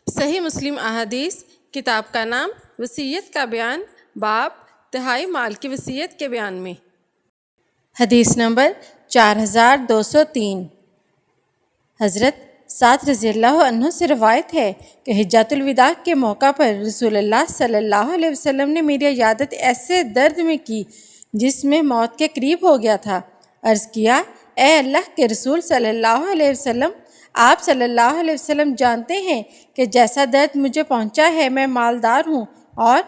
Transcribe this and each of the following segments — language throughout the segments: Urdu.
صحیح مسلم احادیث کتاب کا نام وصیت کا بیان، باب تہائی مال کی وصیت کے بیان میں۔ حدیث نمبر 4203۔ حضرت سعد رضی اللہ عنہ سے روایت ہے کہ حجۃ الوداع کے موقع پر رسول اللہ صلی اللہ علیہ وسلم نے میری عیادت ایسے درد میں کی جس میں موت کے قریب ہو گیا تھا۔ عرض کیا، اے اللہ کے رسول صلی اللہ علیہ وسلم، آپ صلی اللہ علیہ وسلم جانتے ہیں کہ جیسا درد مجھے پہنچا ہے، میں مالدار ہوں اور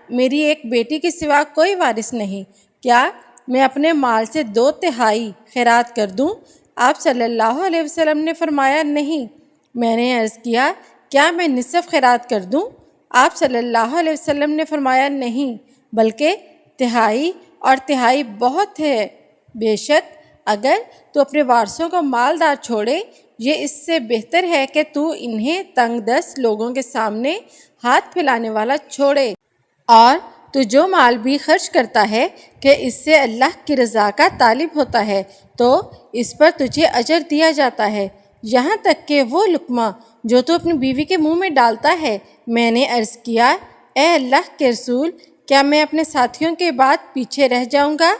میری ایک بیٹی کے سوا کوئی وارث نہیں، کیا میں اپنے مال سے 2/3 خیرات کر دوں؟ آپ صلی اللہ علیہ وسلم نے فرمایا نہیں۔ میں نے عرض کیا، کیا میں نصف خیرات کر دوں؟ آپ صلی اللہ علیہ وسلم نے فرمایا نہیں، بلکہ 1/3، اور 1/3 بہت ہے۔ بے شک اگر تو اپنے وارثوں کو مالدار چھوڑے، یہ اس سے بہتر ہے کہ تو انہیں تنگ دست لوگوں کے سامنے ہاتھ پھیلانے والا چھوڑے، اور تو جو مال بھی خرچ کرتا ہے کہ اس سے اللہ کی رضا کا طالب ہوتا ہے تو اس پر تجھے اجر دیا جاتا ہے، یہاں تک کہ وہ لقمہ جو تو اپنی بیوی کے منہ میں ڈالتا ہے۔ میں نے عرض کیا، اے اللہ کے رسول، کیا میں اپنے ساتھیوں کے بعد پیچھے رہ جاؤں گا؟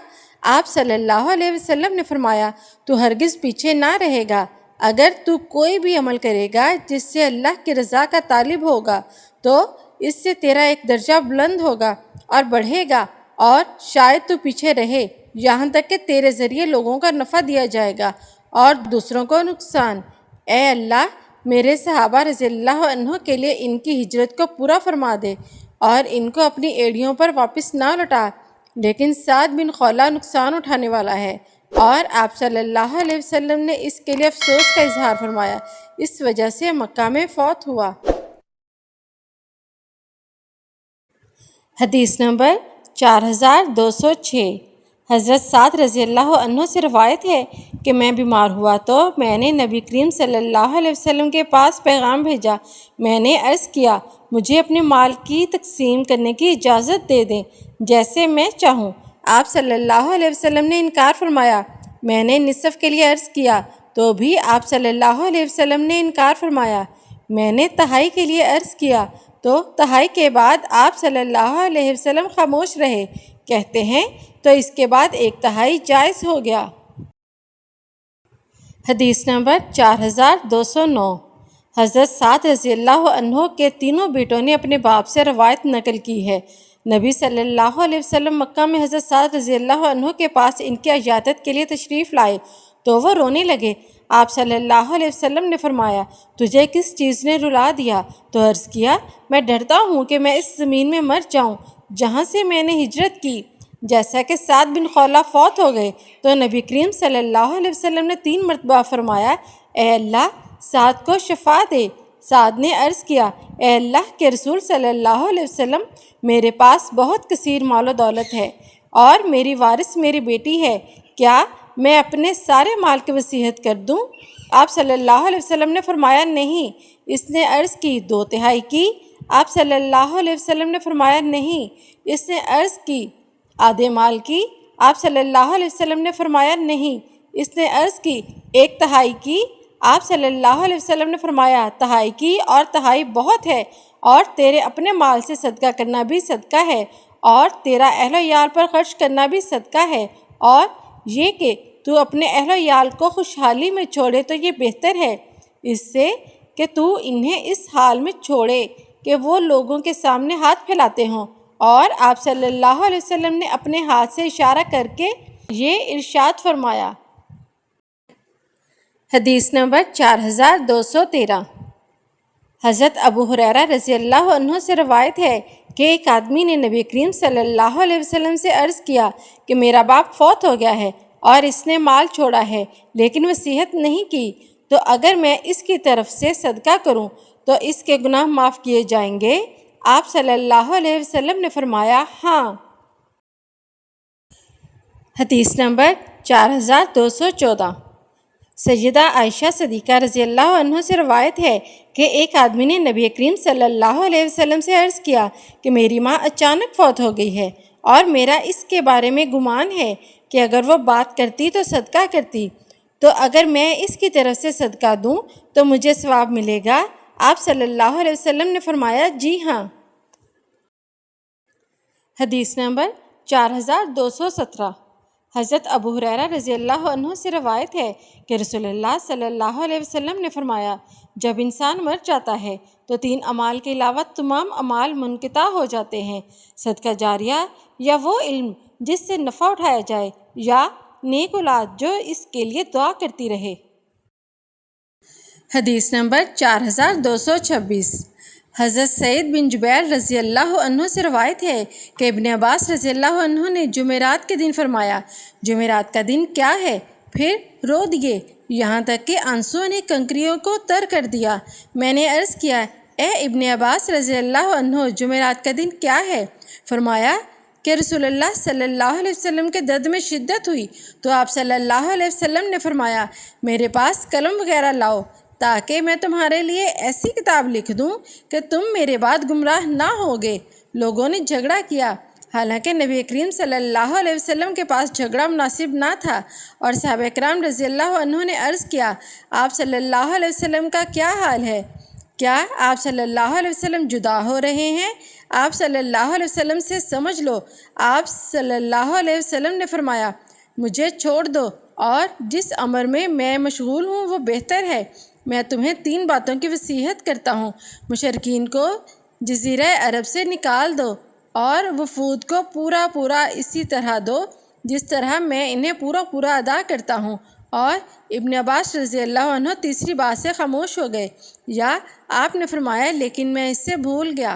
آپ صلی اللہ علیہ وسلم نے فرمایا، تو ہرگز پیچھے نہ رہے گا۔ اگر تو کوئی بھی عمل کرے گا جس سے اللہ کی رضا کا طالب ہوگا تو اس سے تیرا ایک درجہ بلند ہوگا اور بڑھے گا، اور شاید تو پیچھے رہے یہاں تک کہ تیرے ذریعے لوگوں کا نفع دیا جائے گا اور دوسروں کو نقصان۔ اے اللہ، میرے صحابہ رضی اللہ عنہ کے لیے ان کی ہجرت کو پورا فرما دے اور ان کو اپنی ایڑیوں پر واپس نہ لوٹا، لیکن سعد بن خولہ نقصان اٹھانے والا ہے۔ اور آپ صلی اللہ علیہ وسلم نے اس کے لیے افسوس کا اظہار فرمایا، اس وجہ سے مکہ میں فوت ہوا۔ حدیث نمبر 4206۔ حضرت سعد رضی اللہ عنہ سے روایت ہے کہ میں بیمار ہوا تو میں نے نبی کریم صلی اللہ علیہ وسلم کے پاس پیغام بھیجا۔ میں نے عرض کیا، مجھے اپنے مال کی تقسیم کرنے کی اجازت دے دیں جیسے میں چاہوں۔ آپ صلی اللہ علیہ وسلم نے انکار فرمایا۔ میں نے نصف کے لیے عرض کیا تو بھی آپ صلی اللہ علیہ وسلم نے انکار فرمایا۔ میں نے 1/3 کے لیے عرض کیا تو 1/2 کے بعد آپ صلی اللہ علیہ وسلم خاموش رہے۔ کہتے ہیں تو اس کے بعد 1/3 جائز ہو گیا۔ حدیث نمبر 4209۔ حضرت سعد رضی اللہ عنہ کے تینوں بیٹوں نے اپنے باپ سے روایت نقل کی ہے، نبی صلی اللہ علیہ وسلم مکہ میں حضرت سعد رضی اللہ عنہ کے پاس ان کی عیادت کے لیے تشریف لائے تو وہ رونے لگے۔ آپ صلی اللہ علیہ وسلم نے فرمایا، تجھے کس چیز نے رلا دیا؟ تو عرض کیا، میں ڈرتا ہوں کہ میں اس زمین میں مر جاؤں جہاں سے میں نے ہجرت کی۔ جیسا کہ سعد بن خولہ فوت ہو گئے تو نبی کریم صلی اللہ علیہ وسلم نے 3 مرتبہ فرمایا، اے اللہ، سعد کو شفا دے۔ سعد نے عرض کیا، اے اللہ کے رسول صلی اللہ علیہ وسلم، میرے پاس بہت کثیر مال و دولت ہے اور میری وارث میری بیٹی ہے، کیا میں اپنے سارے مال کی وصیت کر دوں؟ آپ صلی اللہ علیہ وسلم نے فرمایا نہیں۔ اس نے عرض کی 2/3 کی؟ آپ صلی اللہ علیہ وسلم نے فرمایا نہیں۔ اس نے عرض کی آدھے مال کی؟ آپ صلی اللہ علیہ وسلم نے فرمایا نہیں۔ اس نے عرض کی 1/3 کی؟ آپ صلی اللہ علیہ وسلم نے فرمایا 1/3 کی، اور 1/3 بہت ہے، اور تیرے اپنے مال سے صدقہ کرنا بھی صدقہ ہے، اور تیرا اہل و عیال پر خرچ کرنا بھی صدقہ ہے، اور یہ کہ تو اپنے اہل و عیال کو خوشحالی میں چھوڑے تو یہ بہتر ہے اس سے کہ تو انہیں اس حال میں چھوڑے کہ وہ لوگوں کے سامنے ہاتھ پھیلاتے ہوں۔ اور آپ صلی اللہ علیہ وسلم نے اپنے ہاتھ سے اشارہ کر کے یہ ارشاد فرمایا۔ حدیث نمبر 4213۔ حضرت ابو ہریرہ رضی اللہ عنہ سے روایت ہے کہ ایک آدمی نے نبی کریم صلی اللہ علیہ وسلم سے عرض کیا کہ میرا باپ فوت ہو گیا ہے اور اس نے مال چھوڑا ہے لیکن وصیت نہیں کی، تو اگر میں اس کی طرف سے صدقہ کروں تو اس کے گناہ معاف کیے جائیں گے؟ آپ صلی اللہ علیہ وسلم نے فرمایا ہاں۔ حدیث نمبر 4214۔ سیدہ عائشہ صدیقہ رضی اللہ عنہ سے روایت ہے کہ ایک آدمی نے نبی کریم صلی اللہ علیہ وسلم سے عرض کیا کہ میری ماں اچانک فوت ہو گئی ہے اور میرا اس کے بارے میں گمان ہے کہ اگر وہ بات کرتی تو صدقہ کرتی، تو اگر میں اس کی طرف سے صدقہ دوں تو مجھے ثواب ملے گا؟ آپ صلی اللہ علیہ وسلم نے فرمایا جی ہاں۔ حدیث نمبر 4217۔ حضرت ابو ہریرہ رضی اللہ عنہ سے روایت ہے کہ رسول اللہ صلی اللہ علیہ وسلم نے فرمایا جب انسان مر جاتا ہے تو 3 اعمال کے علاوہ تمام اعمال منقطع ہو جاتے ہیں، صدقہ جاریہ یا وہ علم جس سے نفع اٹھایا جائے، یا نیک اولاد جو اس کے لیے دعا کرتی رہے۔ حدیث نمبر 4226۔ حضرت سعید بن جبیر رضی اللہ عنہ سے روایت ہے کہ ابن عباس رضی اللہ عنہ نے جمعرات کے دن فرمایا جمعرات کا دن کیا ہے؟ پھر رو دیے یہاں تک کہ آنسوؤں نے کنکریوں کو تر کر دیا۔ میں نے عرض کیا اے ابن عباس رضی اللہ عنہ جمعرات کا دن کیا ہے؟ فرمایا کہ رسول اللہ صلی اللہ علیہ وسلم کے درد میں شدت ہوئی تو آپ صلی اللہ علیہ وسلم نے فرمایا میرے پاس قلم وغیرہ لاؤ تاکہ میں تمہارے لیے ایسی کتاب لکھ دوں کہ تم میرے بعد گمراہ نہ ہوگے۔ لوگوں نے جھگڑا کیا، حالانکہ نبی کریم صلی اللہ علیہ وسلم کے پاس جھگڑا مناسب نہ تھا، اور صحابہ کرام رضی اللہ عنہ نے عرض کیا آپ صلی اللہ علیہ وسلم کا کیا حال ہے؟ کیا آپ صلی اللہ علیہ وسلم جدا ہو رہے ہیں؟ آپ صلی اللہ علیہ وسلم سے سمجھ لو۔ آپ صلی اللہ علیہ وسلم نے فرمایا مجھے چھوڑ دو، اور جس امر میں میں مشغول ہوں وہ بہتر ہے۔ میں تمہیں 3 باتوں کی وصیت کرتا ہوں، مشرکین کو جزیرہ عرب سے نکال دو، اور وفود کو پورا اسی طرح دو جس طرح میں انہیں پورا ادا کرتا ہوں۔ اور ابن عباس رضی اللہ عنہ تیسری بات سے خاموش ہو گئے، یا آپ نے فرمایا لیکن میں اس سے بھول گیا۔